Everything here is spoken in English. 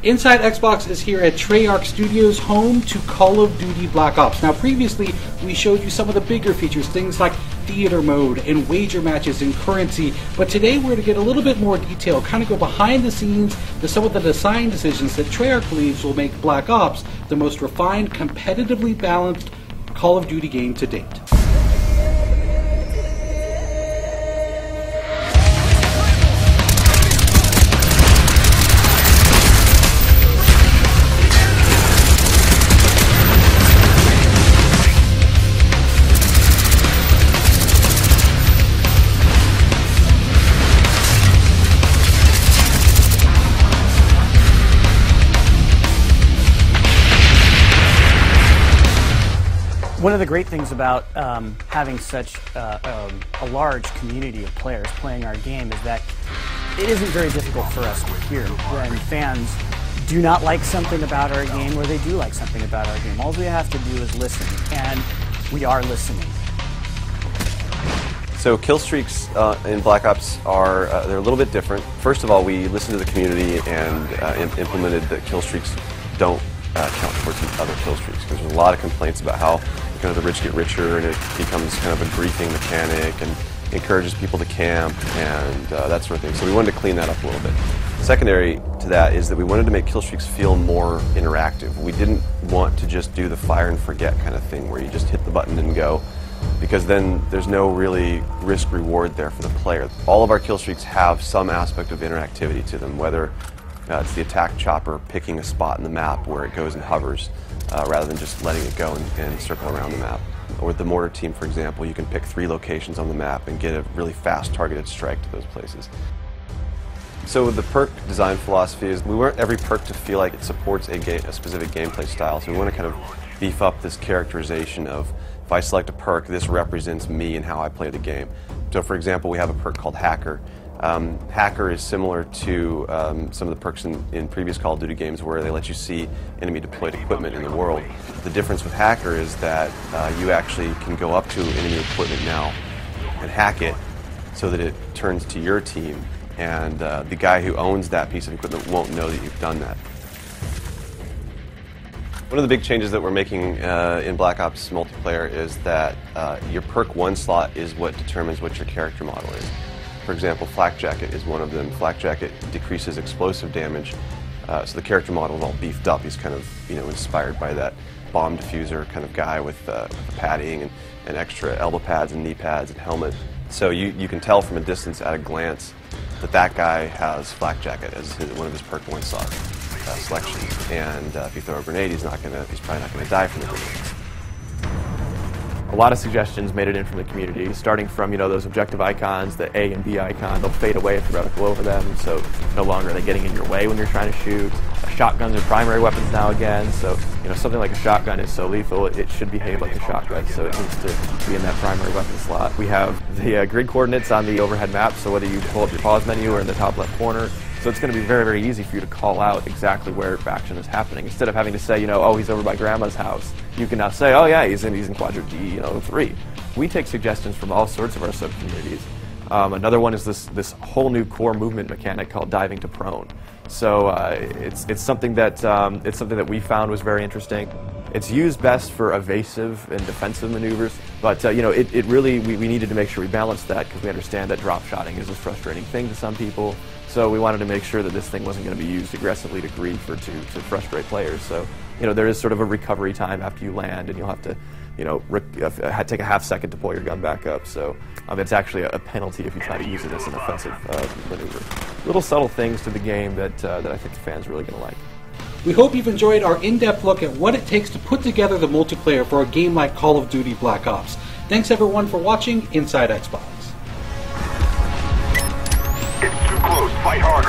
Inside Xbox is here at Treyarch Studios, home to Call of Duty Black Ops. Now previously we showed you some of the bigger features, things like theater mode and wager matches and currency, but today we're going to get a little bit more detail, kind of go behind the scenes to some of the design decisions that Treyarch believes will make Black Ops the most refined, competitively balanced Call of Duty game to date. One of the great things about having such a large community of players playing our game is that it isn't very difficult for us to hear when fans do not like something about our game or they do like something about our game. All we have to do is listen, and we are listening. So kill streaks in Black Ops are they're a little bit different. First of all, we listened to the community and implemented that kill streaks don't count towards other kill streaks, because there's a lot of complaints about how kind of the rich get richer and it becomes kind of a griefing mechanic and encourages people to camp and that sort of thing. So we wanted to clean that up a little bit. Secondary to that is that we wanted to make kill streaks feel more interactive. We didn't want to just do the fire and forget kind of thing where you just hit the button and go, because then there's no really risk reward there for the player. All of our kill streaks have some aspect of interactivity to them, whether it's the attack chopper picking a spot in the map where it goes and hovers rather than just letting it go and circle around the map. Or with the mortar team, for example, you can pick 3 locations on the map and get a really fast targeted strike to those places. So the perk design philosophy is we want every perk to feel like it supports a specific gameplay style. So we want to kind of beef up this characterization of, if I select a perk, this represents me and how I play the game. So for example, we have a perk called Hacker. Hacker is similar to some of the perks in previous Call of Duty games where they let you see enemy deployed equipment in the world. The difference with Hacker is that you actually can go up to enemy equipment now and hack it so that it turns to your team, and the guy who owns that piece of equipment won't know that you've done that. One of the big changes that we're making in Black Ops multiplayer is that your perk 1 slot is what determines what your character model is. For example, Flak Jacket is one of them. Flak Jacket decreases explosive damage, so the character model is all beefed up. He's kind of, inspired by that bomb diffuser kind of guy with the padding and extra elbow pads and knee pads and helmet. So you can tell from a distance at a glance that that guy has Flak Jacket as one of his perk 1 slot selections. And if you throw a grenade, he's probably not going to die from the grenade. A lot of suggestions made it in from the community, starting from those objective icons, the A and B icon. They'll fade away if you reticle over them, so no longer are they getting in your way when you're trying to shoot. Shotguns are primary weapons now again, so something like a shotgun is so lethal it should behave like a shotgun, so it needs to be in that primary weapon slot. We have the grid coordinates on the overhead map, so whether you pull up your pause menu or in the top left corner, so it's going to be very, very easy for you to call out exactly where action is happening. Instead of having to say, oh, he's over by Grandma's house, you can now say, oh yeah, he's in quadrant D, 3. We take suggestions from all sorts of our sub-communities. Another one is this whole new core movement mechanic called diving to prone. So it's something that we found was very interesting. It's used best for evasive and defensive maneuvers, but it really we needed to make sure we balanced that, because we understand that drop shotting is a frustrating thing to some people. So we wanted to make sure that this thing wasn't going to be used aggressively to grief or to frustrate players. So there is sort of a recovery time after you land, and you'll have to take a half second to pull your gun back up. So it's actually a penalty if you try to use it as an offensive maneuver. Little subtle things to the game that I think the fans are really going to like. We hope you've enjoyed our in-depth look at what it takes to put together the multiplayer for a game like Call of Duty Black Ops. Thanks everyone for watching Inside Xbox. It's too close. Fight hard.